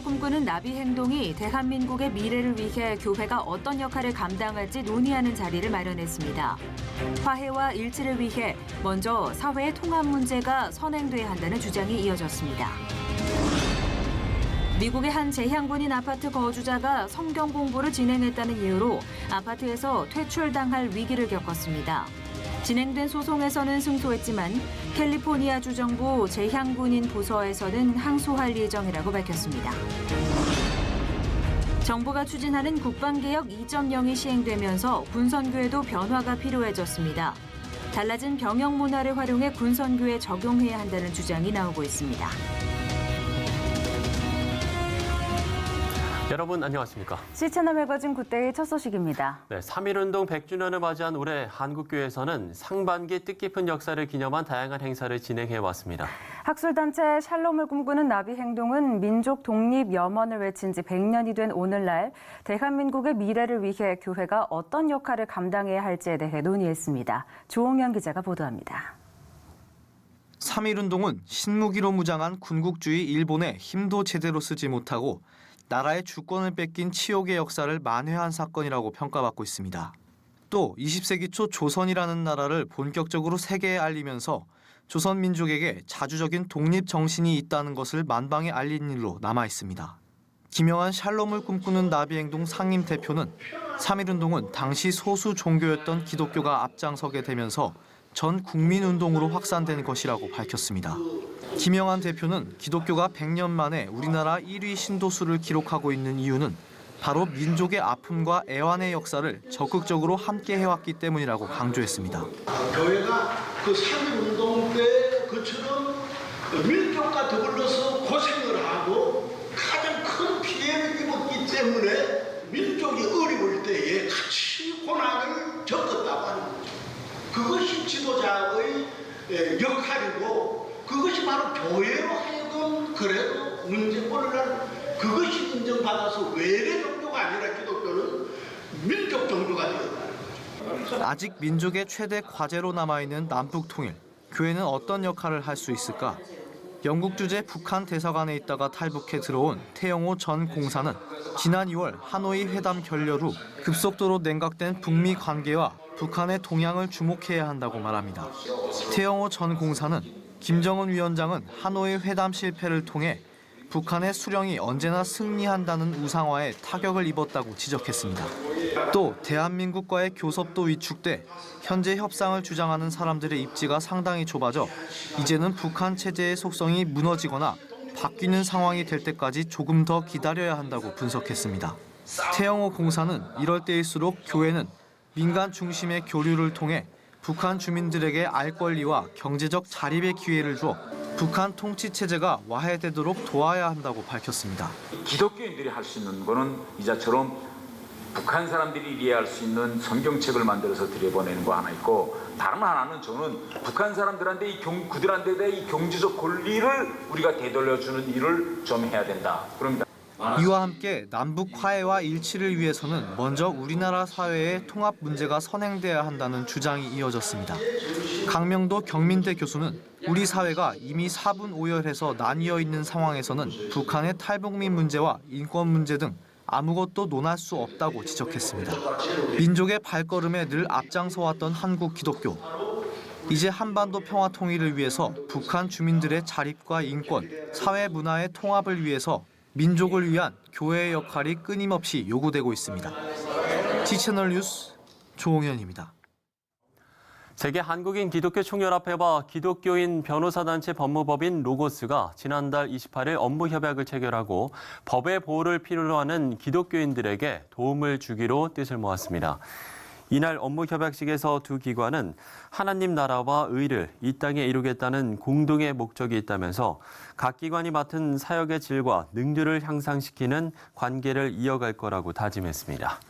샬롬을 꿈꾸는 나비 행동이 대한민국의 미래를 위해 교회가 어떤 역할을 감당할지 논의하는 자리를 마련했습니다. 화해와 일치를 위해 먼저 사회의 통합 문제가 선행돼야 한다는 주장이 이어졌습니다. 미국의 한 재향군인 아파트 거주자가 성경 공부를 진행했다는 이유로 아파트에서 퇴출당할 위기를 겪었습니다. 진행된 소송에서는 승소했지만 캘리포니아주 정부 재향군인 부서에서는 항소할 예정이라고 밝혔습니다. 정부가 추진하는 국방개혁 2.0이 시행되면서 군선교에도 변화가 필요해졌습니다. 달라진 병영 문화를 활용해 군선교에 적용해야 한다는 주장이 나오고 있습니다. 여러분 안녕하십니까? C채널 매거진 굿데이 첫 소식입니다. 네, 3.1운동 100주년을 맞이한 올해 한국교회에서는 상반기 뜻깊은 역사를 기념한 다양한 행사를 진행해 왔습니다. 학술단체 샬롬을 꿈꾸는 나비 행동은 민족 독립 염원을 외친 지 100년이 된 오늘날 대한민국의 미래를 위해 교회가 어떤 역할을 감당해야 할지에 대해 논의했습니다. 조홍현 기자가 보도합니다. 3.1운동은 신무기로 무장한 군국주의 일본에 힘도 제대로 쓰지 못하고 나라의 주권을 뺏긴 치욕의 역사를 만회한 사건이라고 평가받고 있습니다. 또 20세기 초 조선이라는 나라를 본격적으로 세계에 알리면서 조선 민족에게 자주적인 독립 정신이 있다는 것을 만방에 알린 일로 남아 있습니다. 김영한 샬롬을 꿈꾸는 나비행동 상임 대표는 3.1운동은 당시 소수 종교였던 기독교가 앞장서게 되면서 전 국민운동으로 확산된 것이라고 밝혔습니다. 김영한 대표는 기독교가 100년 만에 우리나라 1위 신도수를 기록하고 있는 이유는 바로 민족의 아픔과 애환의 역사를 적극적으로 함께 해왔기 때문이라고 강조했습니다. 교회가 그 3.1운동 때 그처럼 민족과 더불어서 고생을 하고 가장 큰 피해를 입었기 때문에 민족이 어려울 때에 같이 고난을 겪었다고 하는 거죠. 그것이 지도자의 역할이고 그것이 바로 교회로 하여금 그래도 오늘날 그것이 인정받아서 외래 종교가 아니라 기독교는 민족 종교가 되었다는 거죠. 아직 민족의 최대 과제로 남아있는 남북 통일. 교회는 어떤 역할을 할 수 있을까? 영국 주재 북한 대사관에 있다가 탈북해 들어온 태영호 전 공사는 지난 2월 하노이 회담 결렬 후 급속도로 냉각된 북미 관계와 북한의 동향을 주목해야 한다고 말합니다. 태영호 전 공사는 김정은 위원장은 하노이 회담 실패를 통해 북한의 수령이 언제나 승리한다는 우상화에 타격을 입었다고 지적했습니다. 또 대한민국과의 교섭도 위축돼 현재 협상을 주장하는 사람들의 입지가 상당히 좁아져 이제는 북한 체제의 속성이 무너지거나 바뀌는 상황이 될 때까지 조금 더 기다려야 한다고 분석했습니다. 태영호 공사는 이럴 때일수록 교회는 민간 중심의 교류를 통해 북한 주민들에게 알 권리와 경제적 자립의 기회를 주어 북한 통치 체제가 와해되도록 도와야 한다고 밝혔습니다. 기독교인들이 할 수 있는 거는 이자처럼 북한 사람들이 이해할 수 있는 성경책을 만들어서 들여보내는 거 하나 있고 다른 하나는 저는 북한 사람들한테 그들한테 대해 이 경제적 권리를 우리가 되돌려주는 일을 좀 해야 된다. 그럽니다. 이와 함께 남북 화해와 일치를 위해서는 먼저 우리나라 사회의 통합 문제가 선행돼야 한다는 주장이 이어졌습니다. 강명도 경민대 교수는 우리 사회가 이미 사분오열해서 나뉘어 있는 상황에서는 북한의 탈북민 문제와 인권 문제 등 아무것도 논할 수 없다고 지적했습니다. 민족의 발걸음에 늘 앞장서왔던 한국 기독교. 이제 한반도 평화 통일을 위해서 북한 주민들의 자립과 인권, 사회 문화의 통합을 위해서 민족을 위한 교회의 역할이 끊임없이 요구되고 있습니다. C채널 뉴스 조홍현입니다. 세계 한국인 기독교 총연합회와 기독교인 변호사단체 법무법인 로고스가 지난달 28일 업무협약을 체결하고 법의 보호를 필요로 하는 기독교인들에게 도움을 주기로 뜻을 모았습니다. 이날 업무협약식에서 두 기관은 하나님 나라와 의를 이 땅에 이루겠다는 공동의 목적이 있다면서 각 기관이 맡은 사역의 질과 능률을 향상시키는 관계를 이어갈 거라고 다짐했습니다.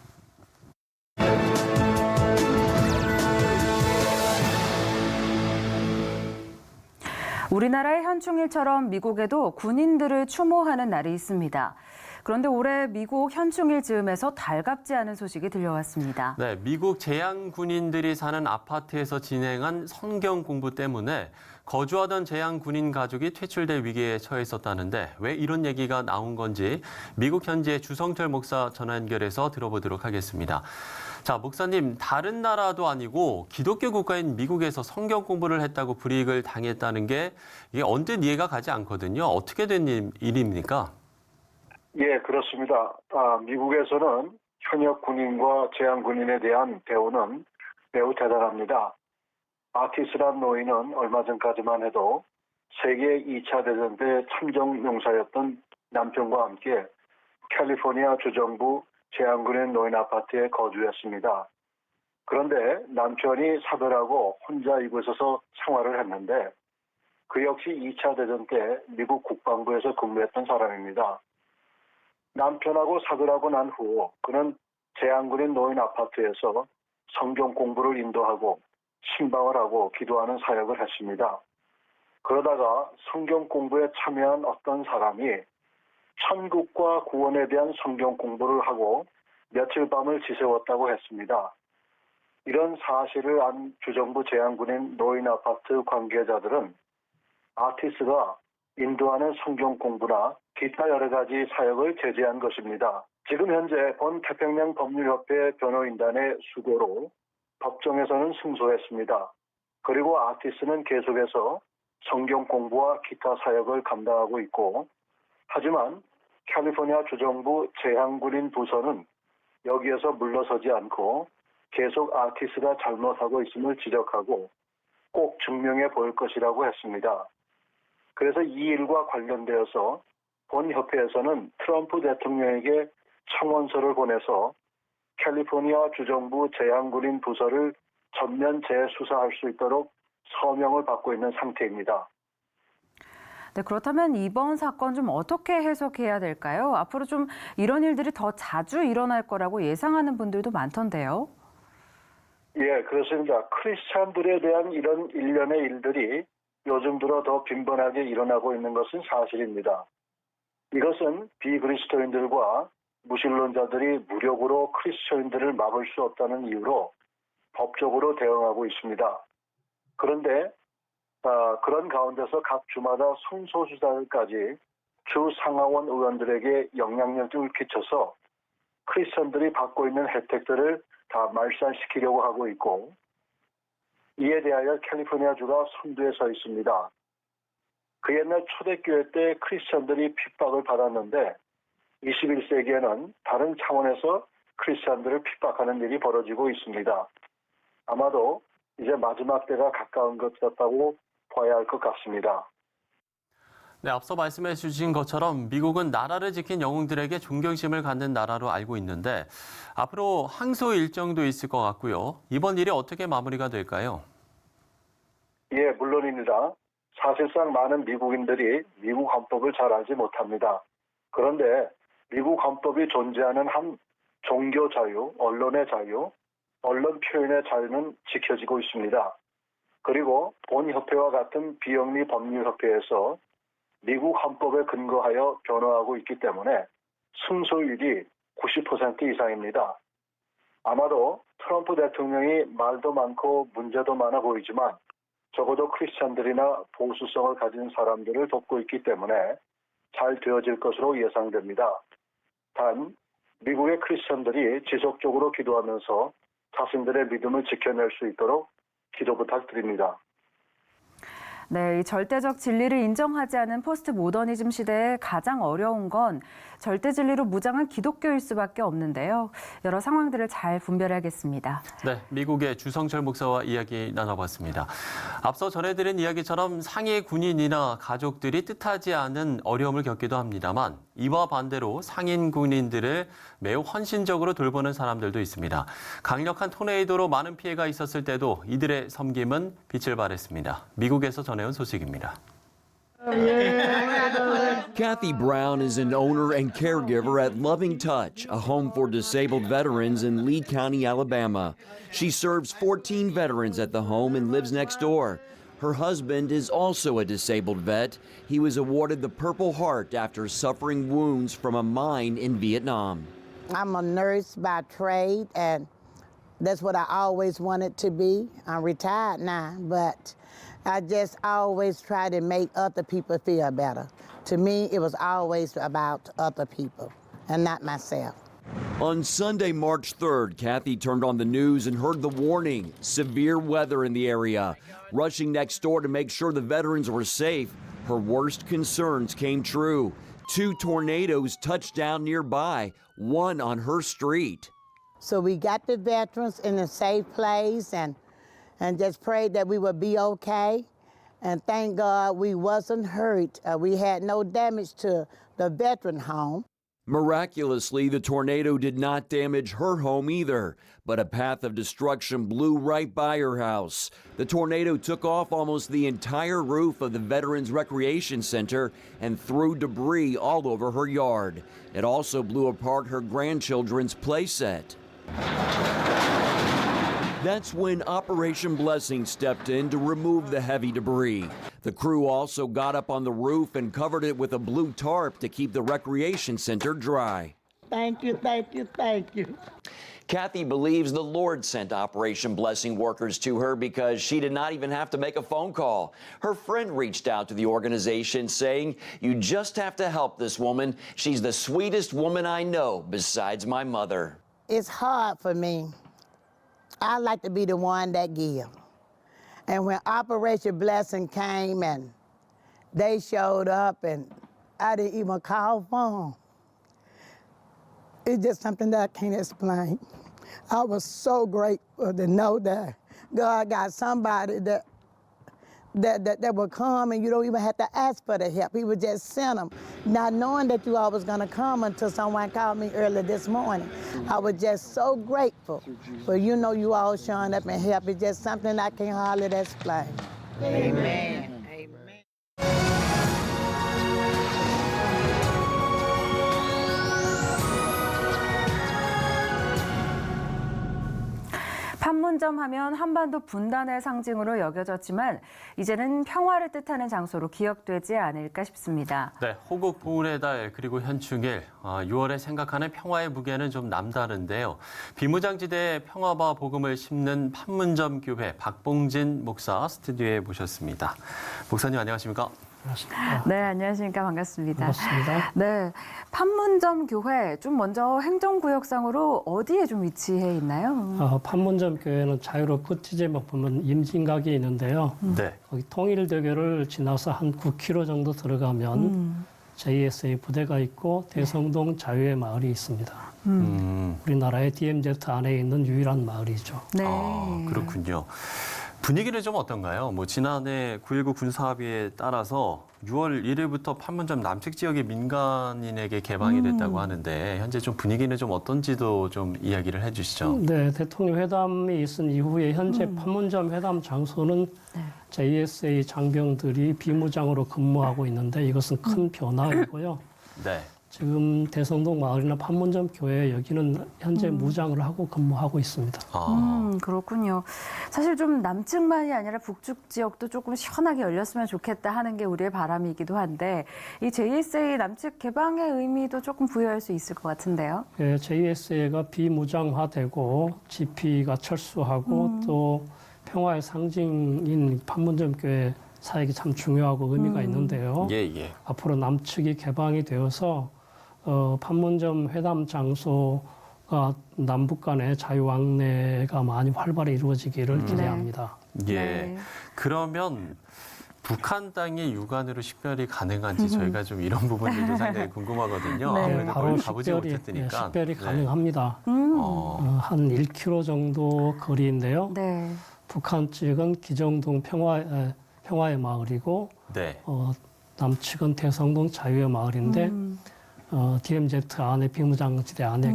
우리나라의 현충일처럼 미국에도 군인들을 추모하는 날이 있습니다. 그런데 올해 미국 현충일 즈음에서 달갑지 않은 소식이 들려왔습니다. 네, 미국 재향 군인들이 사는 아파트에서 진행한 성경 공부 때문에 거주하던 재향 군인 가족이 퇴출될 위기에 처해 있었다는데 왜 이런 얘기가 나온 건지 미국 현지의 주성철 목사 전화 연결해서 들어보도록 하겠습니다. 자, 목사님, 다른 나라도 아니고 기독교 국가인 미국에서 성경 공부를 했다고 불이익을 당했다는 게 이게 언뜻 이해가 가지 않거든요. 어떻게 된 일입니까? 예, 그렇습니다. 미국에서는 현역 군인과 재향 군인에 대한 대우는 매우 대단합니다. 아티스란 노인은 얼마 전까지만 해도 세계 2차 대전 때 참정 용사였던 남편과 함께 캘리포니아 주정부 재향군인 노인 아파트에 거주했습니다. 그런데 남편이 사별하고 혼자 이곳에서 생활을 했는데 그 역시 2차 대전 때 미국 국방부에서 근무했던 사람입니다. 남편하고 사별하고 난 후 그는 재향군인 노인 아파트에서 성경 공부를 인도하고 신방을 하고 기도하는 사역을 했습니다. 그러다가 성경 공부에 참여한 어떤 사람이 천국과 구원에 대한 성경 공부를 하고 며칠 밤을 지새웠다고 했습니다. 이런 사실을 안 주정부 재향군인 노인 아파트 관계자들은 아티스가 인도하는 성경 공부나 기타 여러 가지 사역을 제재한 것입니다. 지금 현재 본태평양 법률협회 변호인단의 수고로 법정에서는 승소했습니다. 그리고 아티스는 계속해서 성경 공부와 기타 사역을 감당하고 있고 하지만 캘리포니아 주정부 재향군인 부서는 여기에서 물러서지 않고 계속 아티스가 잘못하고 있음을 지적하고 꼭 증명해 볼 것이라고 했습니다. 그래서 이 일과 관련되어서 본 협회에서는 트럼프 대통령에게 청원서를 보내서 캘리포니아 주정부 재향군인 부서를 전면 재수사할 수 있도록 서명을 받고 있는 상태입니다. 네, 그렇다면 이번 사건 좀 어떻게 해석해야 될까요? 앞으로 좀 이런 일들이 더 자주 일어날 거라고 예상하는 분들도 많던데요. 예, 그렇습니다. 크리스찬들에 대한 이런 일련의 일들이 요즘 들어 더 빈번하게 일어나고 있는 것은 사실입니다. 이것은 비그리스도인들과 무신론자들이 무력으로 크리스천들을 막을 수 없다는 이유로 법적으로 대응하고 있습니다. 그런데 그런 가운데서 각 주마다 성소수자들까지 주 상하원 의원들에게 영향력을 끼쳐서 크리스천들이 받고 있는 혜택들을 다 말살시키려고 하고 있고 이에 대하여 캘리포니아주가 선두에 서 있습니다. 그 옛날 초대교회 때 크리스천들이 핍박을 받았는데 21세기에는 다른 차원에서 크리스천들을 핍박하는 일이 벌어지고 있습니다. 아마도 이제 마지막 때가 가까운 것 같다고 봐야 할 것 같습니다. 네, 앞서 말씀해 주신 것처럼 미국은 나라를 지킨 영웅들에게 존경심을 갖는 나라로 알고 있는데 앞으로 항소 일정도 있을 것 같고요. 이번 일이 어떻게 마무리가 될까요? 예, 물론입니다. 사실상 많은 미국인들이 미국 헌법을 잘 알지 못합니다. 그런데 미국 헌법이 존재하는 한 종교 자유, 언론의 자유, 언론 표현의 자유는 지켜지고 있습니다. 그리고 본 협회와 같은 비영리 법률협회에서 미국 헌법에 근거하여 변호하고 있기 때문에 승소율이 90% 이상입니다. 아마도 트럼프 대통령이 말도 많고 문제도 많아 보이지만 적어도 크리스찬들이나 보수성을 가진 사람들을 돕고 있기 때문에 잘 되어질 것으로 예상됩니다. 단 미국의 크리스찬들이 지속적으로 기도하면서 자신들의 믿음을 지켜낼 수 있도록 기도 부탁드립니다. 네, 이 절대적 진리를 인정하지 않은 포스트 모더니즘 시대에 가장 어려운 건 절대 진리로 무장한 기독교일 수밖에 없는데요. 여러 상황들을 잘 분별해야겠습니다. 네, 미국의 주성철 목사와 이야기 나눠봤습니다. 앞서 전해드린 이야기처럼 상해 군인이나 가족들이 뜻하지 않은 어려움을 겪기도 합니다만 이와 반대로 상인 군인들을 매우 헌신적으로 돌보는 사람들도 있습니다. 강력한 토네이도로 많은 피해가 있었을 때도 이들의 섬김은 빛을 발했습니다. 미국에서 전해온 소식입니다. Kathy Brown is an owner and caregiver at Loving Touch, a home for disabled veterans in Lee County, Alabama. She serves 14 veterans at the home and lives next door. Her husband is also a disabled vet. He was awarded the Purple Heart after suffering wounds from a mine in Vietnam. I'm a nurse by trade, and that's what I always wanted to be. I'm retired now, but I just always try to make other people feel better. To me, it was always about other people and not myself. On Sunday, March 3rd, Kathy turned on the news and heard the warning, severe weather in the area. Rushing next door to make sure the veterans were safe, her worst concerns came true. 2 tornadoes touched down nearby, one on her street. So we got the veterans in a safe place and just prayed that we would be okay. And thank God we wasn't hurt. We had no damage to the veteran home. Miraculously, the tornado did not damage her home either, but a path of destruction blew right by her house. The tornado took off almost the entire roof of the Veterans Recreation Center and threw debris all over her yard. It also blew apart her grandchildren's playset. That's when Operation Blessing stepped in to remove the heavy debris. The crew also got up on the roof and covered it with a blue tarp to keep the recreation center dry. Thank you, thank you, thank you. Kathy believes the Lord sent Operation Blessing workers to her because she did not even have to make a phone call. Her friend reached out to the organization saying, "You just have to help this woman. She's the sweetest woman I know besides my mother." It's hard for me. I like to be the one that give. And when Operation Blessing came and they showed up and I didn't even call for them, it's just something that I can't explain. I was so grateful to know that God got somebody that would come and you don't even have to ask for the help. He would just send them, not knowing that you all was gonna come until someone called me early this morning. I was just so grateful for you all showing up and help. It's just something I can hardly explain. Amen. 판문점 하면 한반도 분단의 상징으로 여겨졌지만 이제는 평화를 뜻하는 장소로 기억되지 않을까 싶습니다. 네, 호국 보훈의 달 그리고 현충일 6월에 생각하는 평화의 무게는 좀 남다른데요. 비무장지대에 평화와 복음을 심는 판문점 교회 박봉진 목사 스튜디오에 모셨습니다. 목사님 안녕하십니까? 반갑습니다. 네, 안녕하십니까. 반갑습니다. 반갑습니다. 네, 판문점 교회 좀 먼저 행정구역상으로 어디에 좀 위치해 있나요? 판문점 교회는 자유로 끝지점에 보면 임진각이 있는데요. 네. 거기 통일대교를 지나서 한 9km 정도 들어가면 JSA 부대가 있고 대성동 자유의 마을이 있습니다. 우리나라의 DMZ 안에 있는 유일한 마을이죠. 네. 그렇군요. 분위기는 좀 어떤가요? 지난해 9.19 군사합의에 따라서 6월 1일부터 판문점 남측 지역의 민간인에게 개방이 됐다고 하는데 현재 좀 분위기는 좀 어떤지도 좀 이야기를 해주시죠. 네, 대통령 회담이 있은 이후에 현재 판문점 회담 장소는 JSA 장병들이 비무장으로 근무하고 있는데 이것은 큰 변화이고요. 네. 지금 대성동 마을이나 판문점 교회 여기는 현재 무장을 하고 근무하고 있습니다. 그렇군요. 사실 좀 남측만이 아니라 북측 지역도 조금 시원하게 열렸으면 좋겠다 하는 게 우리의 바람이기도 한데 이 JSA 남측 개방의 의미도 조금 부여할 수 있을 것 같은데요. 예, JSA가 비무장화되고 GP가 철수하고 또 평화의 상징인 판문점 교회 사역이 참 중요하고 의미가 있는데요. 예. 앞으로 남측이 개방이 되어서 판문점 회담 장소가 남북 간의 자유왕래가 많이 활발히 이루어지기를 기대합니다. 예. 네. 그러면 북한 땅의 육안으로 식별이 가능한지 저희가 좀 이런 부분들도 상당히 궁금하거든요. 네. 아무래도 바로 거기 가보지 못했으니까. 식별이 네. 가능합니다. 한 1km 정도 거리인데요. 네. 북한 측은 기정동 평화의 마을이고 네. 남측은 대성동 자유의 마을인데 DMZ 안에 비무장지대 안에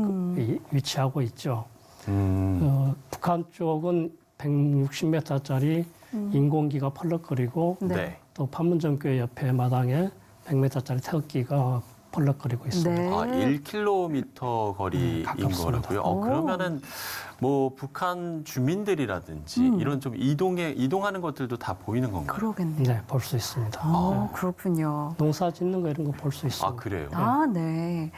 위치하고 있죠. 북한 쪽은 160m짜리 인공기가 펄럭거리고 네. 또 판문점 교회 옆에 마당에 100m짜리 태극기가 펄럭거리고 있습니다. 네. 1km 거리인 가깝습니다. 거라고요. 그러면은 뭐 북한 주민들이라든지 이런 좀 이동하는 것들도 다 보이는 건가요? 그러겠네요. 네, 볼 수 있습니다. 그렇군요. 농사 짓는 거 이런 거 볼 수 있습니다. 그래요? 네.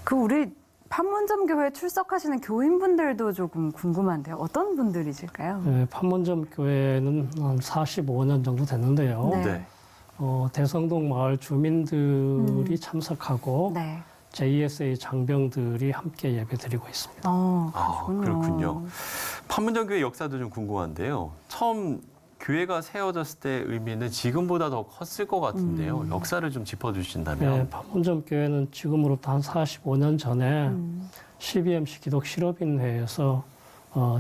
그 우리 판문점 교회 출석하시는 교인분들도 조금 궁금한데요. 어떤 분들이실까요? 네, 판문점 교회는 한 45년 정도 됐는데요. 네. 대성동 마을 주민들이 참석하고 네. JSA 장병들이 함께 예배드리고 있습니다. 그렇군요. 판문점 교회 역사도 좀 궁금한데요. 처음 교회가 세워졌을 때 의미는 지금보다 더 컸을 것 같은데요. 역사를 좀 짚어주신다면. 네, 판문점 교회는 지금으로부터 한 45년 전에 CBMC 기독 실업인회에서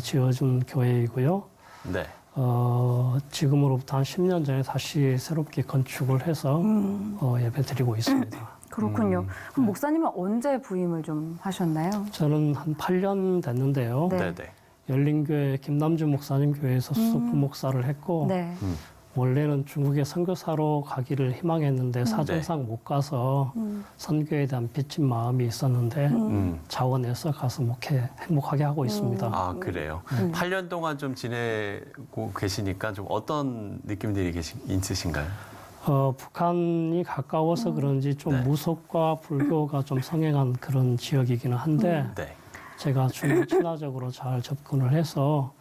지어준 교회이고요. 네. 지금으로부터 한 10년 전에 다시 새롭게 건축을 해서 예배드리고 있습니다. 그렇군요. 그럼 목사님은 언제 부임을 좀 하셨나요? 저는 한 8년 됐는데요. 네. 네네. 열린교회 김남주 목사님 교회에서 수석 부목사를 했고 네. 원래는 중국에 선교사로 가기를 희망했는데 사정상 못 가서 선교에 대한 빚진 마음이 있었는데 자원해서 가서 행복하게 하고 있습니다. 그래요. 8년 동안 좀 지내고 계시니까 좀 어떤 느낌들이 있으신가요? 북한이 가까워서 그런지 좀 무속과 불교가 좀 성행한 그런 지역이기는 한데 네. 제가 중국 친화적으로 잘 접근을 해서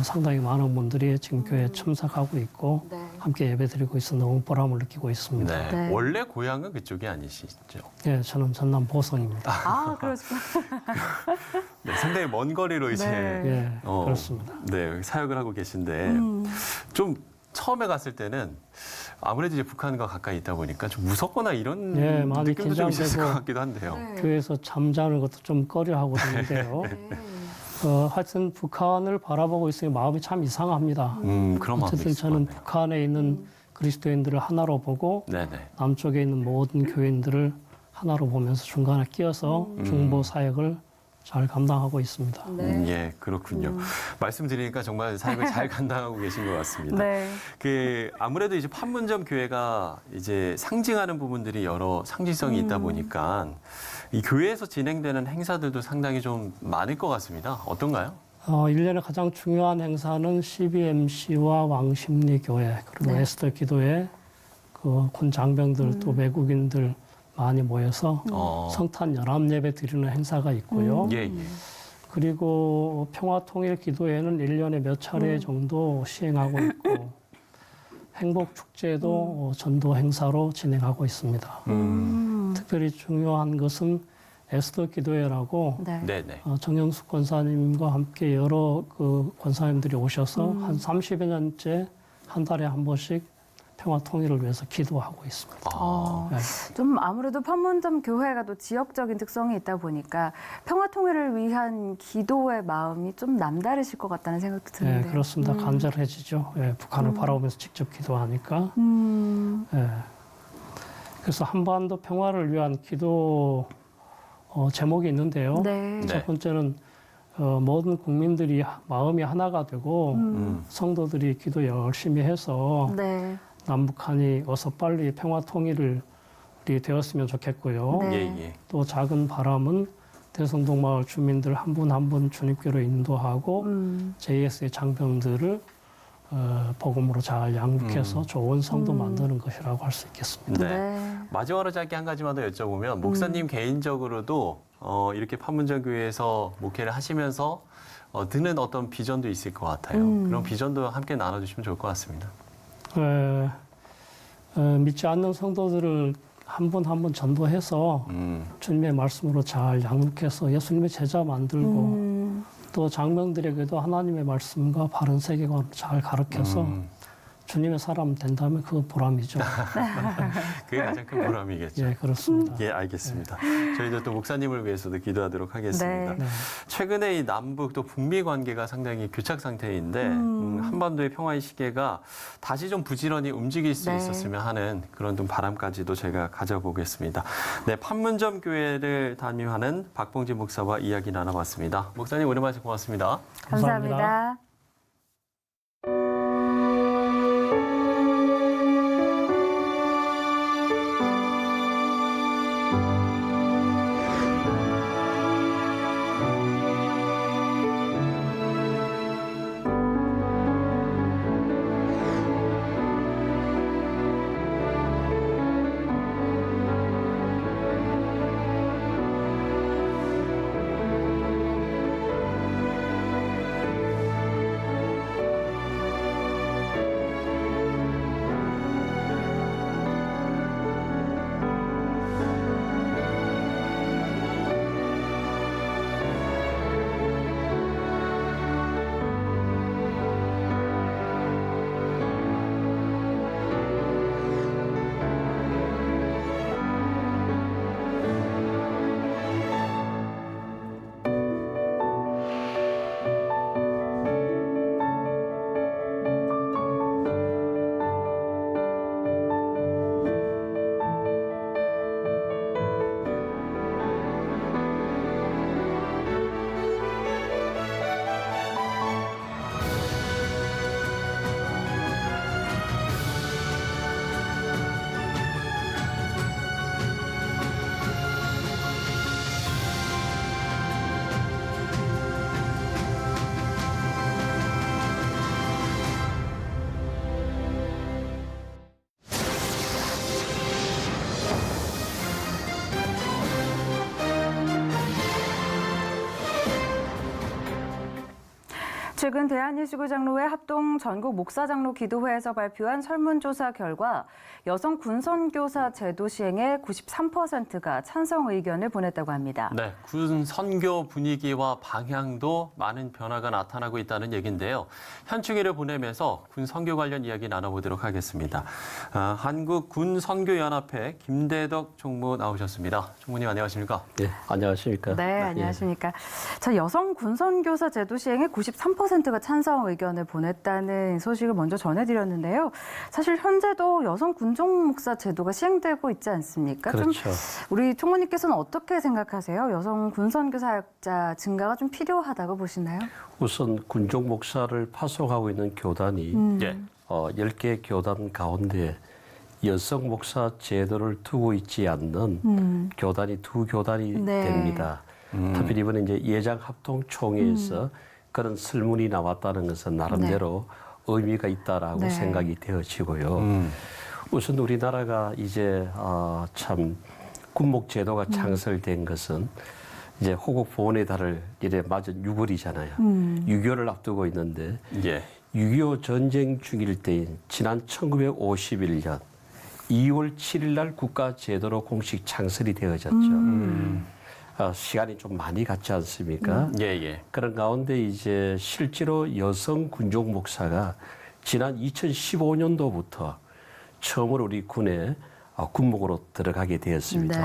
상당히 많은 분들이 지금 교회에 참석하고 있고 네. 함께 예배드리고 있어 너무 보람을 느끼고 있습니다. 네. 네. 원래 고향은 그쪽이 아니시죠? 네, 저는 전남 보성입니다. 그렇습니다. 네, 상당히 먼 거리로 이제 네, 그렇습니다. 네, 사역을 하고 계신데 좀 처음에 갔을 때는 아무래도 이제 북한과 가까이 있다 보니까 좀 무섭거나 이런 네, 많이 느낌도 좀 있었을 긴장되고 것 같기도 한데요. 교회에서 잠자는 것도 좀 꺼려하고 그러는데요. 하여튼 북한을 바라보고 있으니 마음이 참 이상합니다. 그런 마음도 어쨌든 있을 저는 것 같네요. 북한에 있는 그리스도인들을 하나로 보고 네네. 남쪽에 있는 모든 교인들을 하나로 보면서 중간에 끼어서 중보 사역을 잘 감당하고 있습니다. 예, 그렇군요. 말씀드리니까 정말 사역을 잘 감당하고 계신 것 같습니다. 네. 아무래도 이제 판문점 교회가 이제 상징하는 부분들이 여러 상징성이 있다 보니까 이 교회에서 진행되는 행사들도 상당히 좀 많을 것 같습니다. 어떤가요? 1년에 가장 중요한 행사는 CBMC와 왕십리교회 그리고 에스더 기도회 군 장병들 또 외국인들 많이 모여서 성탄 연합 예배 드리는 행사가 있고요. 예. 그리고 평화통일기도회는 1년에 몇 차례 정도 시행하고 있고 행복축제도 전도 행사로 진행하고 있습니다. 특별히 중요한 것은 에스더 기도회라고 네네. 정영숙 권사님과 함께 여러 권사님들이 오셔서 한 30여 년째 한 달에 한 번씩 평화 통일을 위해서 기도하고 있습니다. 좀 아무래도 판문점 교회가 또 지역적인 특성이 있다 보니까 평화 통일을 위한 기도의 마음이 좀 남다르실 것 같다는 생각도 드는데요. 네, 그렇습니다. 간절해지죠. 북한을 바라보면서 직접 기도하니까. 그래서 한반도 평화를 위한 기도 제목이 있는데요. 네. 첫 번째는 모든 국민들이 마음이 하나가 되고 성도들이 기도 열심히 해서 네. 남북한이 어서 빨리 평화 통일이 되었으면 좋겠고요. 네. 또 작은 바람은 대성동 마을 주민들 한 분 한 분 주님께로 인도하고 JS의 장병들을 복음으로 잘 양육해서 좋은 성도 만드는 것이라고 할 수 있겠습니다. 네. 마지막으로 짧게 한 가지만 더 여쭤보면 목사님 개인적으로도 이렇게 판문점 교회에서 목회를 하시면서 드는 어떤 비전도 있을 것 같아요. 그런 비전도 함께 나눠주시면 좋을 것 같습니다. 믿지 않는 성도들을 한 분 한 분 전도해서 주님의 말씀으로 잘 양육해서 예수님의 제자 만들고 또 장병들에게도 하나님의 말씀과 바른 세계관을 잘 가르쳐서 주님의 사람 된다면 그 보람이죠. 그게 가장 큰 보람이겠죠. 예, 그렇습니다. 예, 알겠습니다. 저희도 또 목사님을 위해서도 기도하도록 하겠습니다. 네. 최근에 이 남북 또 북미 관계가 상당히 교착 상태인데 한반도의 평화의 시계가 다시 좀 부지런히 움직일 수 있었으면 하는 그런 좀 바람까지도 저희가 가져보겠습니다. 네, 판문점 교회를 담임하는 박봉진 목사와 이야기 나눠봤습니다. 목사님 오랜만에 고맙습니다. 감사합니다. 최근 대한예수교장로회 합동 전국 목사장로 기도회에서 발표한 설문조사 결과 여성 군선교사 제도 시행에 93%가 찬성 의견을 보냈다고 합니다. 네, 군 선교 분위기와 방향도 많은 변화가 나타나고 있다는 얘기인데요. 현충일을 보내면서 군 선교 관련 이야기 나눠보도록 하겠습니다. 한국 군 선교연합회 김대덕 총무 나오셨습니다. 총무님 안녕하십니까? 네, 안녕하십니까? 네, 안녕하십니까? 자, 여성 군선교사 제도 시행에 93%가 찬성 의견을 보냈다는 소식을 먼저 전해드렸는데요. 사실 현재도 여성 군종 목사 제도가 시행되고 있지 않습니까? 그렇죠. 좀 우리 총무님께서는 어떻게 생각하세요? 여성 군선교사자 증가가 좀 필요하다고 보시나요? 우선 군종 목사를 파송하고 있는 교단이 10개 교단 가운데 여성 목사 제도를 두고 있지 않는 교단이 두 교단이 됩니다. 특별히 이번에 이제 예장합동총회에서 그런 설문이 나왔다는 것은 나름대로 의미가 있다라고 생각이 되어지고요. 우선 우리나라가 이제 참 군목 제도가 창설된 것은 이제 호국 보훈의 달을 이래 맞은 6월이잖아요. 6.25를 앞두고 있는데 6.25 전쟁 중일 때인 지난 1951년 2월 7일 날 국가 제도로 공식 창설이 되어졌죠. 시간이 좀 많이 갔지 않습니까? 그런 가운데 이제 실제로 여성 군종 목사가 지난 2015년도부터 처음으로 우리 군에 군목으로 들어가게 되었습니다.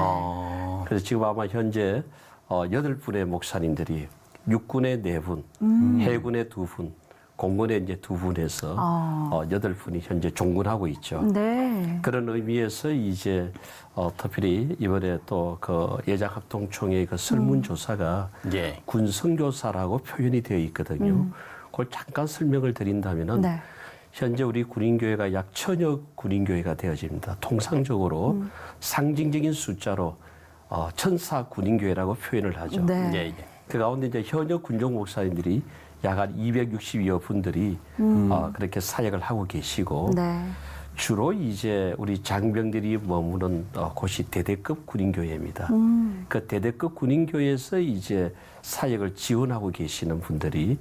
그래서 지금 아마 현재 8분의 목사님들이 육군에 4분, 해군에 2분, 공군에 이제 2분에서 8분이 현재 종군하고 있죠. 그런 의미에서 이제 특별히 이번에 또 그 예장합동총회 그 설문조사가 군선교사라고 표현이 되어 있거든요. 그걸 잠깐 설명을 드린다면은 현재 우리 군인교회가 약 1000여 군인교회가 되어집니다. 통상적으로 상징적인 숫자로 천사 군인교회라고 표현을 하죠. 그 가운데 이제 현역 군종 목사님들이 약 한 260여 분들이 그렇게 사역을 하고 계시고 주로 이제 우리 장병들이 머무는 곳이 대대급 군인교회입니다. 그 대대급 군인교회에서 이제 사역을 지원하고 계시는 분들이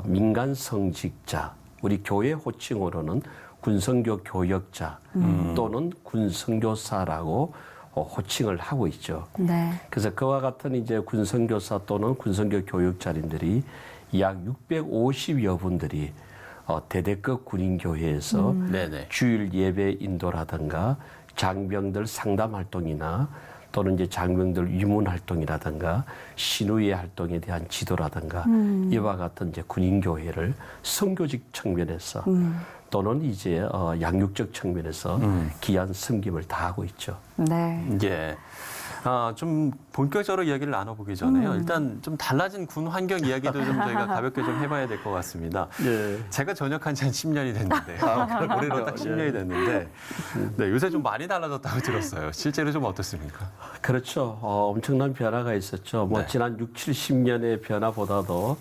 민간 성직자, 우리 교회 호칭으로는 군선교 교역자 또는 군선교사라고 호칭을 하고 있죠. 그래서 그와 같은 이제 군선교사 또는 군선교 교육자님들이 약 650여 분들이 대대급 군인교회에서 주일 예배 인도라든가 장병들 상담 활동이나 또는 이제 장병들 위문 활동이라든가 신우의 활동에 대한 지도라든가 이와 같은 이제 군인교회를 선교직 측면에서 또는 이제 양육적 측면에서 귀한 섬김을 다하고 있죠. 좀 본격적으로 이야기를 나눠보기 전에요. 일단 좀 달라진 군 환경 이야기도 좀 저희가 가볍게 좀 해봐야 될 것 같습니다. 제가 전역한 지 한 10년이 됐는데, 올해로 딱 10년이 됐는데, 요새 좀 많이 달라졌다고 들었어요. 실제로 좀 어떻습니까? 그렇죠. 엄청난 변화가 있었죠. 뭐 지난 6, 70년의 변화보다도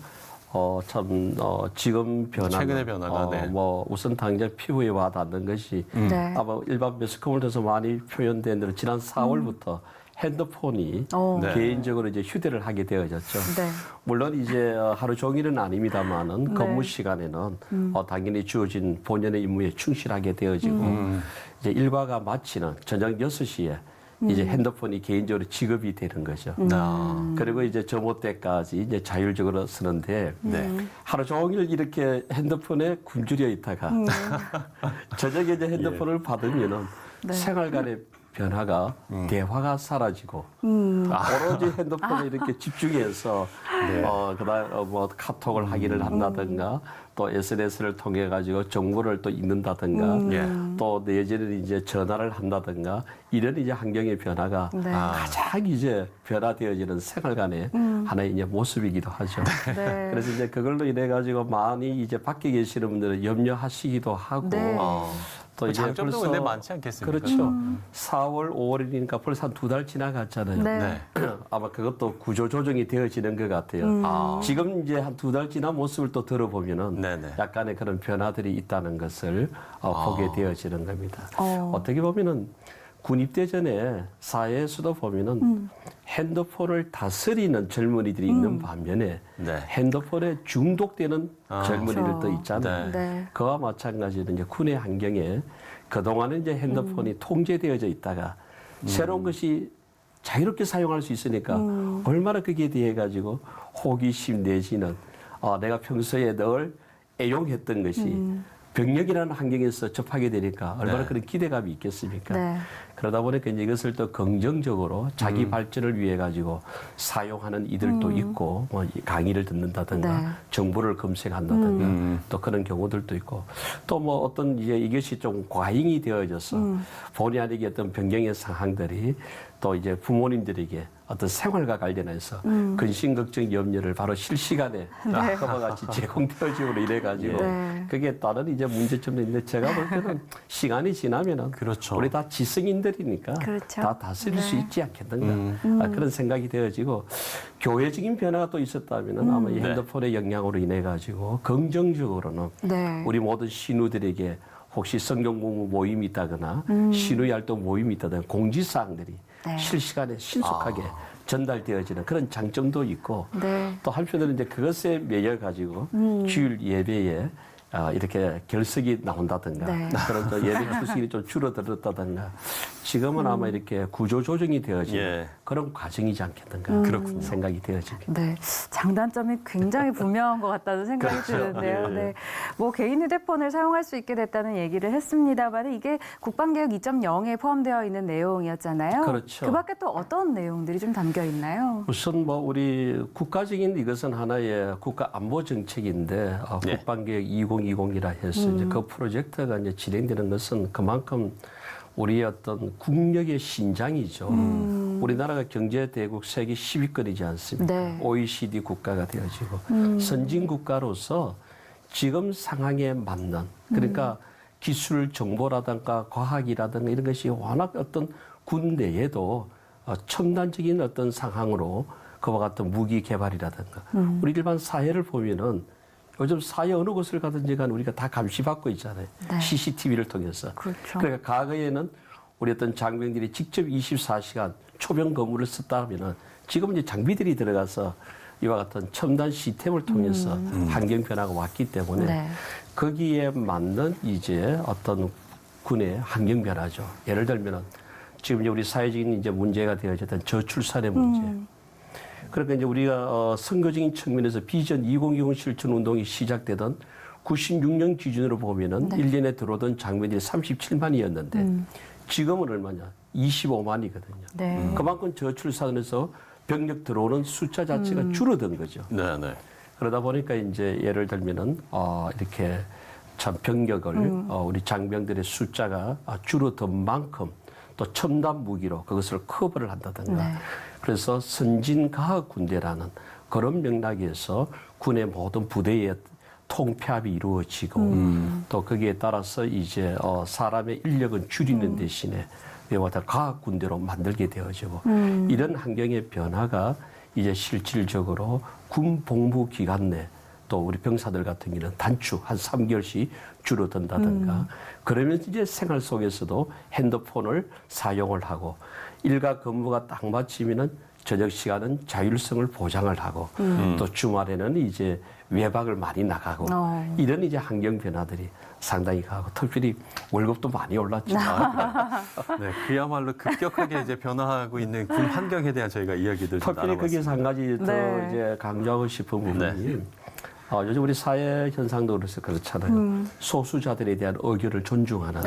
지금 변화, 최근의 변화가 뭐 우선 당장 피부에 와닿는 것이 아마 일반 매스컴을 통해서 많이 표현된 대로 지난 4월부터 핸드폰이 개인적으로 이제 휴대를 하게 되어졌죠. 물론 이제 하루 종일은 아닙니다만은 근무 시간에는 당연히 주어진 본연의 임무에 충실하게 되어지고 이제 일과가 마치는 저녁 6시에 이제 핸드폰이 개인적으로 지급이 되는 거죠. 그리고 이제 점호 때까지 이제 자율적으로 쓰는데 하루 종일 이렇게 핸드폰에 굶주려 있다가 저녁에 이제 핸드폰을 받으면은 생활간의 변화가 대화가 사라지고 오로지 핸드폰에 이렇게 집중해서 그다음 뭐 카톡을 하기를 한다든가 또 SNS를 통해 가지고 정보를 또 읽는다든가 또 내지는 이제 전화를 한다든가 이런 이제 환경의 변화가 가장 이제 변화되어지는 생활간의 하나의 이제 모습이기도 하죠. 그래서 이제 그걸로 인해 가지고 많이 이제 밖에 계시는 분들은 염려하시기도 하고 또 이제 장점도 근데 많지 않겠습니까? 그렇죠. 4월, 5월이니까 벌써 한 2달 지나갔잖아요. 아마 그것도 구조 조정이 되어지는 것 같아요. 지금 이제 한 2달 지난 모습을 또 들어보면은 약간의 그런 변화들이 있다는 것을 보게 되어지는 겁니다. 어떻게 보면은 군 입대 전에 사회에서도 보면은 핸드폰을 다스리는 젊은이들이 있는 반면에 네. 핸드폰에 중독되는 젊은이들도 있잖아요. 네. 그와 마찬가지로 이제 군의 환경에 그동안은 이제 핸드폰이 통제되어져 있다가 새로운 것이 자유롭게 사용할 수 있으니까 얼마나 거기에 대해 가지고 호기심 내지는 내가 평소에 늘 애용했던 것이 병력이라는 환경에서 접하게 되니까 얼마나 네. 그런 기대감이 있겠습니까? 네. 그러다 보니까 이제 이것을 또 긍정적으로 자기 발전을 위해 가지고 사용하는 이들도 있고 뭐 강의를 듣는다든가 네. 정보를 검색한다든가 또 그런 경우들도 있고 또 뭐 어떤 이제 이것이 좀 과잉이 되어져서 본의 아니게 어떤 변경의 상황들이 또 이제 부모님들에게 어떤 생활과 관련해서 근심 걱정 염려를 바로 실시간에 그와 같이 제공되어짐으로 인해 가지고 네. 그게 다른 이제 문제점도 있는데 제가 볼 때는 시간이 지나면은 그렇죠. 우리 다 지성인들이니까 그렇죠. 다 다스릴 수 있지 않겠는가 그런 생각이 되어지고 교회적인 변화가 또 있었다면은 아마 이 핸드폰의 영향으로 인해 가지고 긍정적으로는 네. 우리 모든 신우들에게 혹시 성경 공부 모임이 있다거나 신우의 활동 모임이 있다거나 공지사항들이 네. 실시간에 신속하게 전달되어지는 그런 장점도 있고 네. 또 한편으로는 이제 그것에 매여 가지고 주일 예배에 이렇게 결석이 나온다든가 네. 그런 또 예배 출석이 좀 줄어들었다든가 지금은 아마 이렇게 구조 조정이 되어지는 예. 그런 과정이지 않겠는가 그렇군요. 생각이 되어집니다. 네, 장단점이 굉장히 분명한 것 같다는 생각이 드는데요. 예. 네, 뭐 개인 휴대폰을 사용할 수 있게 됐다는 얘기를 했습니다만 이게 국방개혁 2.0에 포함되어 있는 내용이었잖아요. 그렇죠. 그 밖에 또 어떤 내용들이 좀 담겨 있나요? 우선 뭐 우리 국가적인 이것은 하나의 국가 안보 정책인데 네. 국방개혁 2020이라 해서 이제 그 프로젝트가 이제 진행되는 것은 그만큼 우리의 어떤 국력의 신장이죠. 우리나라가 경제 대국 세계 10위권이지 않습니까? 네. OECD 국가가 되어지고 선진 국가로서 지금 상황에 맞는 그러니까 기술 정보라든가 과학이라든가 이런 것이 워낙 어떤 군대에도 첨단적인 어떤 상황으로 그와 같은 무기 개발이라든가 우리 일반 사회를 보면은 요즘 사회 어느 곳을 가든지 간 우리가 다 감시받고 있잖아요. 네. CCTV를 통해서. 그렇죠. 그러니까 과거에는 우리 어떤 장병들이 직접 24시간 초병 근무를 썼다 하면은 지금 이제 장비들이 들어가서 이와 같은 첨단 시스템을 통해서 환경 변화가 왔기 때문에 네. 거기에 맞는 이제 어떤 군의 환경 변화죠. 예를 들면은 지금 이제 우리 사회적인 이제 문제가 되어졌던 저출산의 문제. 그러니까 이제 우리가 선거적인 측면에서 비전 2020 실천 운동이 시작되던 96년 기준으로 보면은 1년에 들어오던 장병들이 37만이었는데 지금은 얼마냐? 25만이거든요. 네. 그만큼 저출산에서 병력 들어오는 숫자 자체가 줄어든 거죠. 네, 네. 그러다 보니까 이제 예를 들면은 이렇게 참 병력을 우리 장병들의 숫자가 줄어든 만큼 또 첨단 무기로 그것을 커버를 한다든가 네. 그래서 선진과학 군대라는 그런 맥락에서 군의 모든 부대의 통폐합이 이루어지고 또 거기에 따라서 이제 사람의 인력은 줄이는 대신에 이와 같은 과학 군대로 만들게 되어지고 이런 환경의 변화가 이제 실질적으로 군 복무 기간 내 또 우리 병사들 같은 경우는 단축 한 3개월씩 줄어든다든가 그러면 이제 생활 속에서도 핸드폰을 사용을 하고 일과 근무가 딱 맞추면은 저녁 시간은 자율성을 보장을 하고 또 주말에는 이제 외박을 많이 나가고 이런 이제 환경 변화들이 상당히 가고 특별히 월급도 많이 올랐죠. 네, 그야말로 급격하게 이제 변화하고 있는 군 환경에 대한 저희가 이야기들 좀 특별히 거기서 한 가지 더 네. 이제 강조하고 싶은 부분이 요즘 우리 사회 현상도 그래서 그렇잖아요. 소수자들에 대한 의견을 존중하는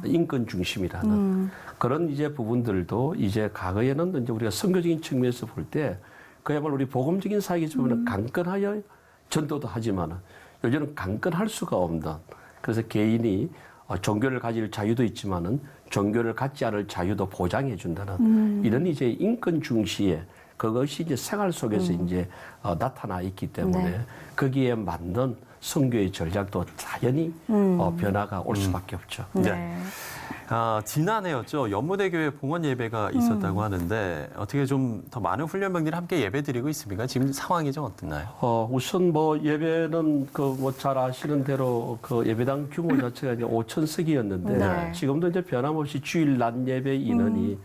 인권 중심이라는 그런 이제 부분들도 이제 과거에는 이제 우리가 선거적인 측면에서 볼 때 그야말로 우리 복음적인 사회에서 보면 강건하여 전도도 하지만은 요즘은 강건할 수가 없는 그래서 개인이 종교를 가질 자유도 있지만은 종교를 갖지 않을 자유도 보장해 준다는 이런 이제 인권 중시의 그것이 이제 생활 속에서 이제 나타나 있기 때문에 거기에 맞는 선교의 전략도 자연히 변화가 올 수밖에 없죠. 네. 지난해였죠. 연무대교회 봉헌 예배가 있었다고 하는데 어떻게 좀 더 많은 훈련병들이 함께 예배드리고 있습니까? 지금 상황이 좀 어떻나요? 우선 뭐 예배는 그 뭐 잘 아시는 대로 그 예배당 규모 자체가 이제 5,000석이었는데 네. 지금도 이제 변함없이 주일 낮 예배 인원이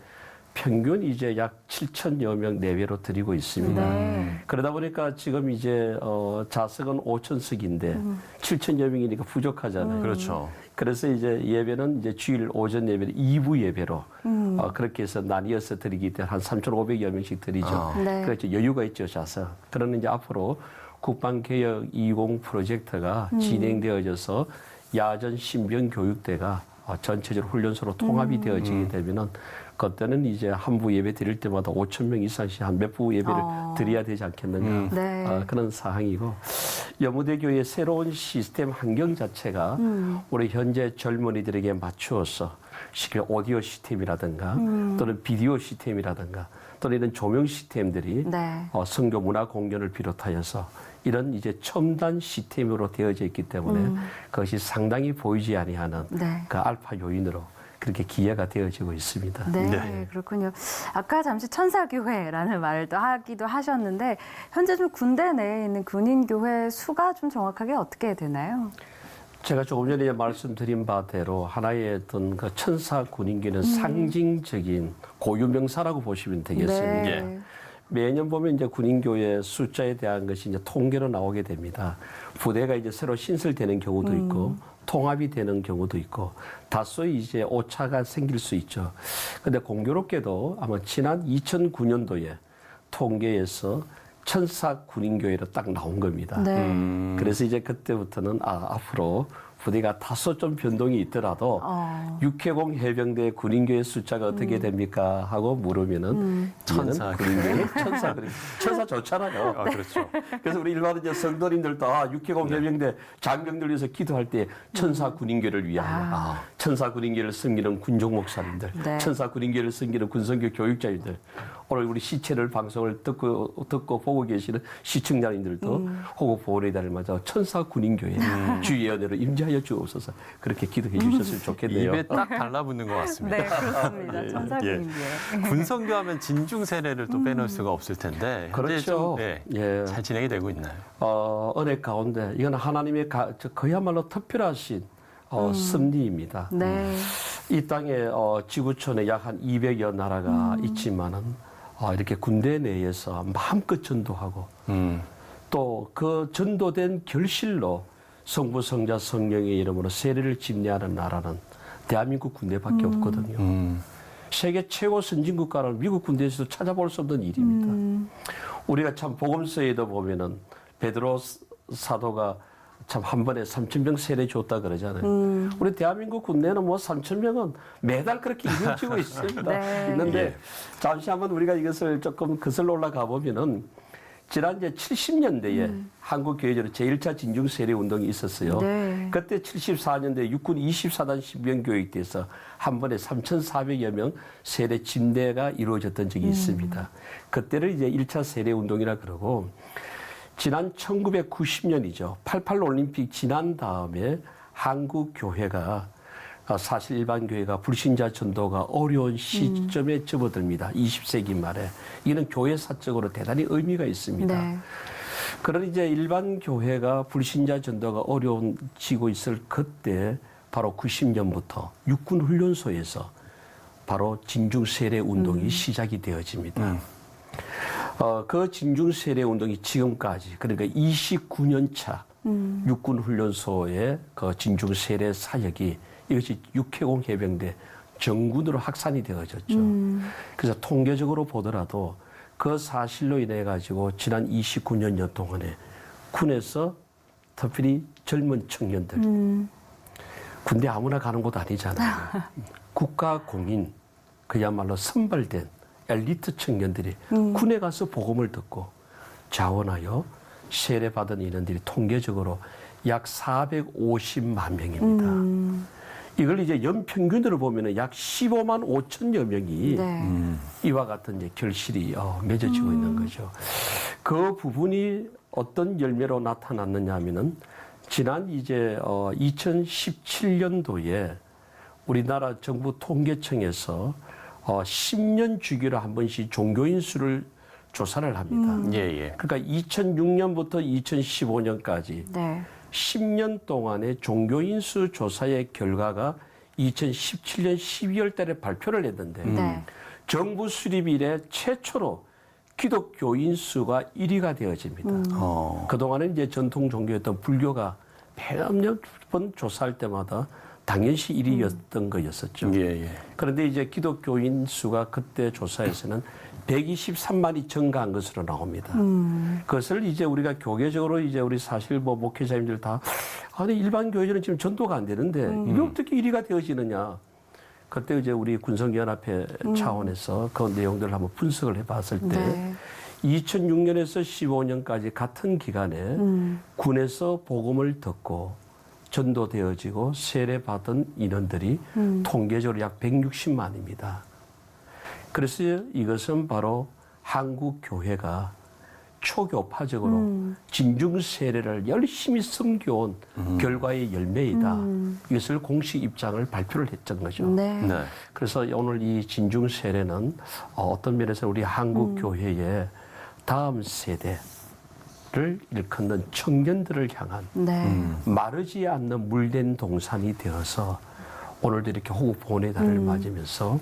평균 이제 약 7,000여 명 내외로 드리고 있습니다. 그러다 보니까 지금 이제 좌석은 5,000석인데 7,000여 명이니까 부족하잖아요. 그렇죠. 그래서 이제 예배는 이제 주일 오전 예배를 2부 예배로 그렇게 해서 나뉘어서 드리기 때문에 한 3,500여 명씩 드리죠. 네. 그렇죠. 여유가 있죠, 좌석. 그러는 이제 앞으로 국방개혁 20 프로젝트가 진행되어져서 야전 신병 교육대가 전체적으로 훈련소로 통합이 되어지게 되면은 그때는 이제 한 부 예배 드릴 때마다 5,000명 이상씩 한 몇 부 예배를 드려야 되지 않겠는가 네. 그런 사항이고 연무대교의 새로운 시스템 환경 자체가 우리 현재 젊은이들에게 맞추어서 쉽게 오디오 시스템이라든가 또는 비디오 시스템이라든가 또는 이런 조명 시스템들이 네. 선교 문화 공연을 비롯하여서 이런 이제 첨단 시스템으로 되어져 있기 때문에 그것이 상당히 보이지 아니하는 네. 그 알파 요인으로 그렇게 기여가 되어지고 있습니다. 네, 그렇군요. 아까 잠시 천사교회라는 말을 또 하기도 하셨는데 현재 좀 군대 내에 있는 군인교회 수가 좀 정확하게 어떻게 되나요? 제가 조금 전에 말씀드린 바대로 하나의 어떤 그 천사 군인교는 상징적인 고유명사라고 보시면 되겠습니다. 네. 매년 보면 이제 군인교회 숫자에 대한 것이 이제 통계로 나오게 됩니다. 부대가 이제 새로 신설되는 경우도 있고 통합이 되는 경우도 있고 다소 이제 오차가 생길 수 있죠. 근데 공교롭게도 아마 지난 2009년도에 통계에서 천사 군인교회로 딱 나온 겁니다. 네. 그래서 이제 그때부터는 앞으로 부대가 다소 좀 변동이 있더라도 육해공 해병대 군인교회 숫자가 어떻게 됩니까? 하고 물으면은 천사 군인교회 천사 군인 천사 좋잖아요. 그렇죠. 그래서 우리 일반 이제 성도님들도 육해공 해병대 장병들 위해서 기도할 때 천사 군인교를 위하여 천사 군인교를 섬기는 군종 목사님들, 네. 천사 군인교를 섬기는 군성교 교육자님들. 오늘 우리 시체를 방송을 듣고 보고 계시는 시청자님들도 호국 보호의단을 맞아 천사 군인교회 주의 연애로 임재하여 주옵소서 그렇게 기도해 주셨으면 좋겠네요. 입에 딱 달라붙는 것 같습니다. 네, 그렇습니다. 천사군인교회. 군성교하면 진중 세례를 또 빼놓을 수가 없을 텐데 그렇죠. 예. 잘 진행이 되고 있나요? 은혜 가운데 이건 하나님의 그야말로 특별하신 섭리입니다. 네. 이 땅에 지구촌에 약 한 200여 나라가 있지만은 이렇게 군대 내에서 마음껏 전도하고 또 그 전도된 결실로 성부, 성자, 성령의 이름으로 세례를 집례하는 나라는 대한민국 군대밖에 없거든요. 세계 최고 선진국가를 미국 군대에서도 찾아볼 수 없는 일입니다. 우리가 참 복음서에도 보면은 베드로 사도가 참 한 번에 3,000명 세례 줬다 그러잖아요. 우리 대한민국 군대는 뭐 3,000명은 매달 그렇게 이루어지고 있습니다. 네. 있는데 잠시 한번 우리가 이것을 조금 거슬러 올라가 보면은 지난 이제 70년대에 한국 교회적으로 제1차 진중 세례 운동이 있었어요. 네. 그때 74년대 육군 24단 신병 교육대에서 한 번에 3,400여 명 세례 집례가 이루어졌던 적이 있습니다. 그때를 이제 1차 세례 운동이라 그러고 지난 1990년이죠. 88 올림픽 지난 다음에 한국 교회가 사실 일반 교회가 불신자 전도가 어려운 시점에 접어듭니다. 20세기 말에. 이는 교회사적으로 대단히 의미가 있습니다. 네. 그런 이제 일반 교회가 불신자 전도가 어려워지고 있을 그때 바로 90년부터 육군 훈련소에서 바로 진중 세례 운동이 시작이 되어집니다. 그 진중 세례 운동이 지금까지 그러니까 29년 차 육군 훈련소의 그 진중 세례 사역이 이것이 육해공 해병대 정군으로 확산이 되어졌죠. 그래서 통계적으로 보더라도 그 사실로 인해 가지고 지난 29년 동안에 군에서 특별히 젊은 청년들 군대 아무나 가는 곳 아니잖아요. 국가 공인 그야말로 선발된 엘리트 청년들이 군에 가서 복음을 듣고 자원하여 세례받은 인원들이 통계적으로 약 450만 명입니다. 이걸 이제 연평균으로 보면은 약 15만 5천여 명이 네. 이와 같은 이제 결실이 맺어지고 있는 거죠. 그 부분이 어떤 열매로 나타났느냐 하면은 지난 이제 2017년도에 우리나라 정부 통계청에서 10년 주기로 한 번씩 종교인 수를 조사를 합니다. 그러니까 2006년부터 2015년까지 네. 10년 동안의 종교인 수 조사의 결과가 2017년 12월 달에 발표를 했는데 네. 정부 수립 이래 최초로 기독교인 수가 1위가 되어집니다. 그동안은 이제 전통 종교였던 불교가 매번 조사할 때마다 당연시 1위였던 거였었죠. 그런데 이제 기독교인 수가 그때 조사에서는 123만이 증가한 것으로 나옵니다. 그것을 이제 우리가 교계적으로 이제 우리 사실 뭐 목회자님들 다 아니 일반 교회는 지금 전도가 안 되는데 이게 어떻게 1위가 되어지느냐. 그때 이제 우리 군성연합회 차원에서 그 내용들을 한번 분석을 해봤을 때 네. 2006년에서 15년까지 같은 기간에 군에서 복음을 듣고 전도되어지고 세례받은 인원들이 통계적으로 약 160만입니다. 그래서 이것은 바로 한국 교회가 초교파적으로 진중 세례를 열심히 섬겨온 결과의 열매이다. 이것을 공식 입장을 발표를 했던 거죠. 네. 그래서 오늘 이 진중 세례는 어떤 면에서 우리 한국 교회의 다음 세대를 일컫는 청년들을 향한 네. 마르지 않는 물된 동산이 되어서 오늘도 이렇게 호국 보훈의 달을 맞으면서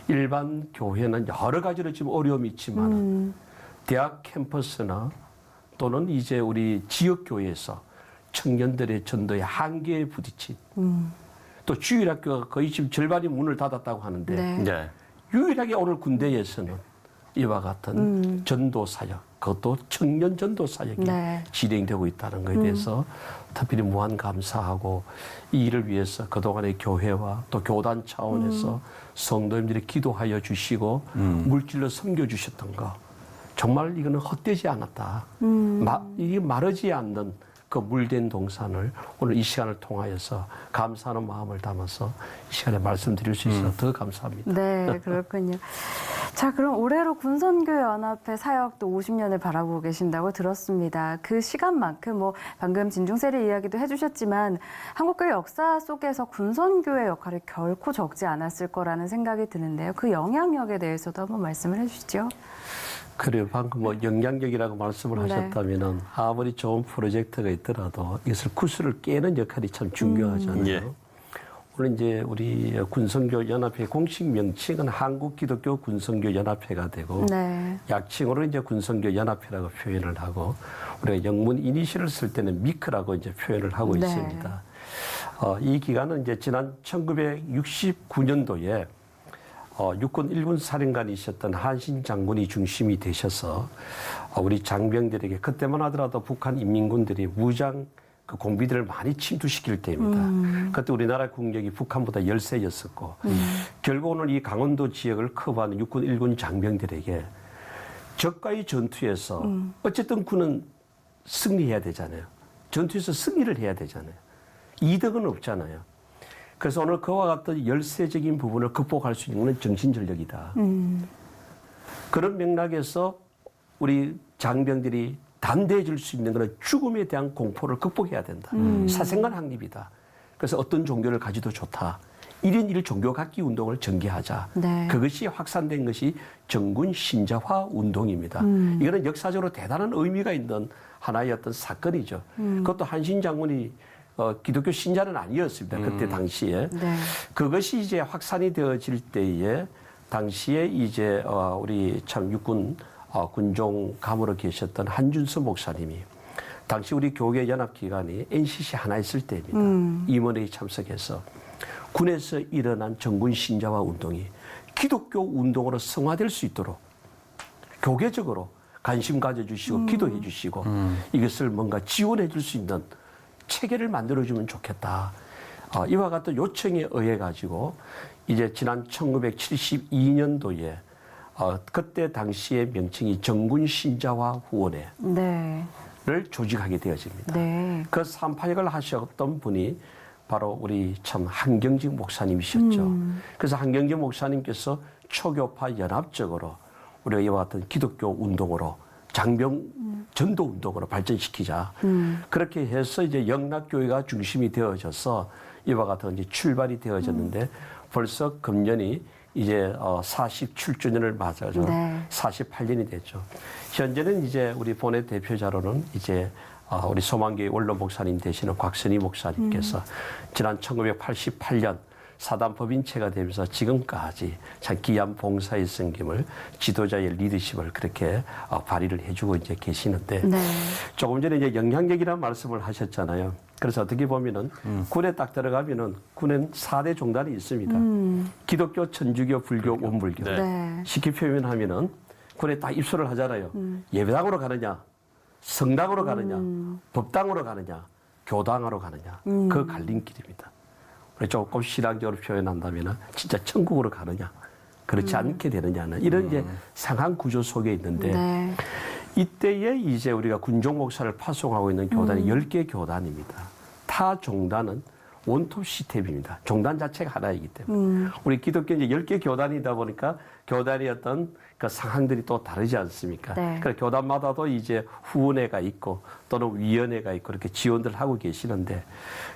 일반 교회는 여러 가지로 지금 어려움이 있지만 대학 캠퍼스나 또는 이제 우리 지역 교회에서 청년들의 전도의 한계에 부딪힌 또 주일학교가 거의 지금 절반이 문을 닫았다고 하는데 네. 유일하게 오늘 군대에서는 이와 같은 전도 사역, 그것도 청년 전도 사역이 네. 진행되고 있다는 것에 대해서 특별히 무한 감사하고 이 일을 위해서 그동안의 교회와 또 교단 차원에서 성도님들이 기도하여 주시고 물질로 섬겨주셨던 거 정말 이거는 헛되지 않았다. 이게 마르지 않는 그 물된 동산을 오늘 이 시간을 통하여서 감사하는 마음을 담아서 이 시간에 말씀드릴 수 있어서 더 감사합니다. 네, 그렇군요. 자, 그럼 올해로 군선교연합회 사역도 50년을 바라보고 계신다고 들었습니다. 그 시간만큼 뭐 방금 진중세례 이야기도 해주셨지만 한국교회 역사 속에서 군선교의 역할이 결코 적지 않았을 거라는 생각이 드는데요. 그 영향력에 대해서도 한번 말씀을 해주시죠. 그래요. 방금 뭐 영향력이라고 말씀을 하셨다면은 아무리 좋은 프로젝트가 있더라도 이것을 구슬을 깨는 역할이 참 중요하잖아요. 오늘 이제 우리 군선교 연합회 공식 명칭은 한국 기독교 군선교 연합회가 되고 약칭으로 이제 군선교 연합회라고 표현을 하고 우리가 영문 이니셜을 쓸 때는 미크라고 이제 표현을 하고 있습니다. 이 기간은 이제 지난 1969년도에 육군 1군 사령관이셨던 한신 장군이 중심이 되셔서 우리 장병들에게 그때만 하더라도 북한 인민군들이 무장 그 공비들을 많이 침투시킬 때입니다. 그때 우리나라 국력이 북한보다 열세였었고 결국 오늘 이 강원도 지역을 커버하는 육군 1군 장병들에게 적과의 전투에서 어쨌든 군은 승리해야 되잖아요. 전투에서 승리를 해야 되잖아요. 이득은 없잖아요. 그래서 오늘 그와 같은 열세적인 부분을 극복할 수 있는 건 정신전력이다. 그런 맥락에서 우리 장병들이 담대해질 수 있는 것은 죽음에 대한 공포를 극복해야 된다. 사생관 확립이다. 그래서 어떤 종교를 가지도 좋다. 1인 1 종교 갖기 운동을 전개하자. 그것이 확산된 것이 정군 신자화 운동입니다. 이거는 역사적으로 대단한 의미가 있는 하나의 어떤 사건이죠. 그것도 한신 장군이 기독교 신자는 아니었습니다. 그때 당시에. 그것이 이제 확산이 되어질 때에 당시에 이제 우리 참 육군 군종 감으로 계셨던 한준서 목사님이 당시 우리 교계 연합 기관이 NCC 하나 있을 때입니다. 임원회에 참석해서 군에서 일어난 정군 신자화 운동이 기독교 운동으로 성화될 수 있도록 교계적으로 관심 가져주시고 기도해 주시고 이것을 뭔가 지원해 줄 수 있는 체계를 만들어주면 좋겠다. 이와 같은 요청에 의해 가지고 이제 지난 1972년도에 그때 당시의 명칭이 정군 신자화 후원회를 조직하게 되어집니다. 그 산파역을 하셨던 분이 바로 우리 참 한경직 목사님이셨죠. 그래서 한경직 목사님께서 초교파 연합적으로 우리가 이와 같은 기독교 운동으로 장병 전도 운동으로 발전시키자. 그렇게 해서 이제 영락교회가 중심이 되어져서 이와 같은 이제 출발이 되어졌는데 벌써 금년이 이제 47주년을 맞아서 네. 48년이 됐죠. 현재는 이제 우리 본회 대표자로는 이제 우리 소망교회 원로 목사님 되시는 곽선희 목사님께서 지난 1988년 사단법인체가 되면서 지금까지 참 귀한 봉사의 섬김을 지도자의 리더십을 그렇게 발휘를 해주고 이제 계시는데 네. 조금 전에 이제 영향력이라는 말씀을 하셨잖아요. 그래서 어떻게 보면은 군에 딱 들어가면은 군엔 4대 종단이 있습니다. 기독교, 천주교, 불교, 원불교. 네. 쉽게 표현하면은 군에 딱 입소를 하잖아요. 예배당으로 가느냐, 성당으로 가느냐, 법당으로 가느냐, 교당으로 가느냐. 그 갈림길입니다. 우리 조금 신앙적으로 표현한다면은 진짜 천국으로 가느냐, 그렇지 않게 되느냐는 이런 이제 상한 구조 속에 있는데 네. 이때에 이제 우리가 군종 목사를 파송하고 있는 교단이 10개 교단입니다. 타 종단은 원톱 시스템입니다. 종단 자체가 하나이기 때문에. 우리 기독교 이제 10개 교단이다 보니까 교단의 어떤 그 상황들이 또 다르지 않습니까? 네. 그래서 교단마다도 이제 후원회가 있고 또는 위원회가 있고 그렇게 지원들 하고 계시는데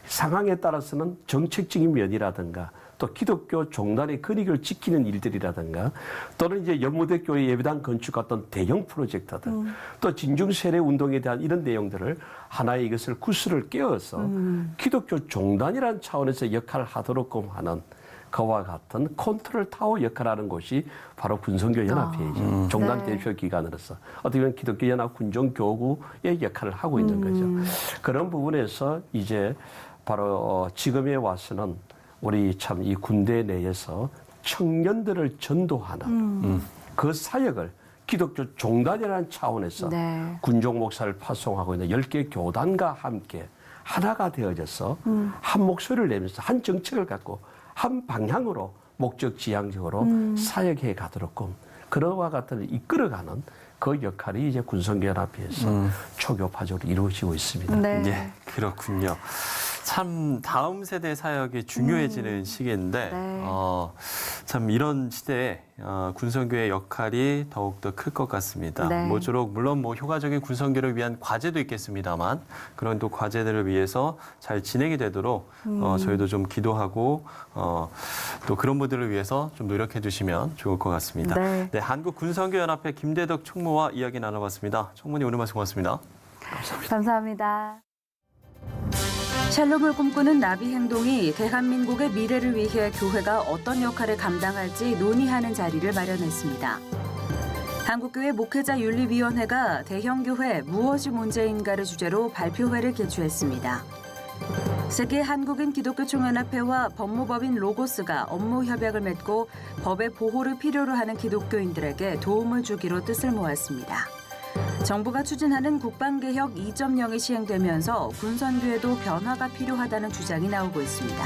상황에 따라서는 정책적인 면이라든가 또 기독교 종단의 근익을 지키는 일들이라든가 또는 이제 연무대교회 예배당 건축 같은 대형 프로젝트들 또 진중세례 운동에 대한 이런 내용들을 하나의 이것을 구슬을 깨어서 기독교 종단이라는 차원에서 역할을 하도록끔 하는 그와 같은 컨트롤 타워 역할을 하는 곳이 바로 군성교 연합회이죠. 종단 네. 대표 기관으로서 어떻게 보면 기독교 연합 군종 교구의 역할을 하고 있는 거죠. 그런 부분에서 이제 바로 지금에 와서는 우리 참 이 군대 내에서 청년들을 전도하는 그 사역을 기독교 종단이라는 차원에서 네. 군종 목사를 파송하고 있는 10개 교단과 함께 하나가 되어져서 한 목소리를 내면서 한 정책을 갖고 한 방향으로 목적 지향적으로 사역해 가도록끔 그러와 같은 이끌어가는 그 역할이 이제 군성교연합회에서 초교파적으로 이루어지고 있습니다. 네. 예, 그렇군요. 참 다음 세대 사역이 중요해지는 시기인데 네. 참 이런 시대에 군성교의 역할이 더욱더 클 것 같습니다. 네. 모쪼록 물론 뭐 효과적인 군성교를 위한 과제도 있겠습니다만 그런 또 과제들을 위해서 잘 진행이 되도록 저희도 좀 기도하고 또 그런 분들을 위해서 좀 노력해 주시면 좋을 것 같습니다. 네. 네, 한국군성교연합회 김대덕 총무와 이야기 나눠봤습니다. 총무님 오늘 말씀 고맙습니다. 감사합니다. 샬롬을 꿈꾸는 나비 행동이 대한민국의 미래를 위해 교회가 어떤 역할을 감당할지 논의하는 자리를 마련했습니다. 한국교회 목회자윤리위원회가 대형교회 무엇이 문제인가를 주제로 발표회를 개최했습니다. 세계 한국인 기독교 총연합회와 법무법인 로고스가 업무 협약을 맺고 법의 보호를 필요로 하는 기독교인들에게 도움을 주기로 뜻을 모았습니다. 정부가 추진하는 국방개혁 2.0이 시행되면서 군선교에도 변화가 필요하다는 주장이 나오고 있습니다.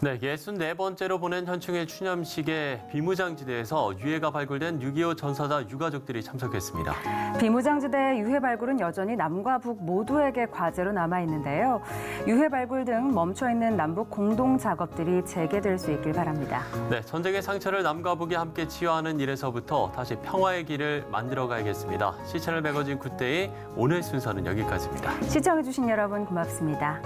네, 64번째로 보낸 현충일 추념식에 비무장지대에서 유해가 발굴된 6.25 전사자 유가족들이 참석했습니다. 비무장지대의 유해 발굴은 여전히 남과 북 모두에게 과제로 남아있는데요. 유해 발굴 등 멈춰있는 남북 공동 작업들이 재개될 수 있길 바랍니다. 네, 전쟁의 상처를 남과 북이 함께 치유하는 일에서부터 다시 평화의 길을 만들어가야겠습니다. 시간을 매거진 굿데이 오늘 순서는 여기까지입니다. 시청해주신 여러분 고맙습니다.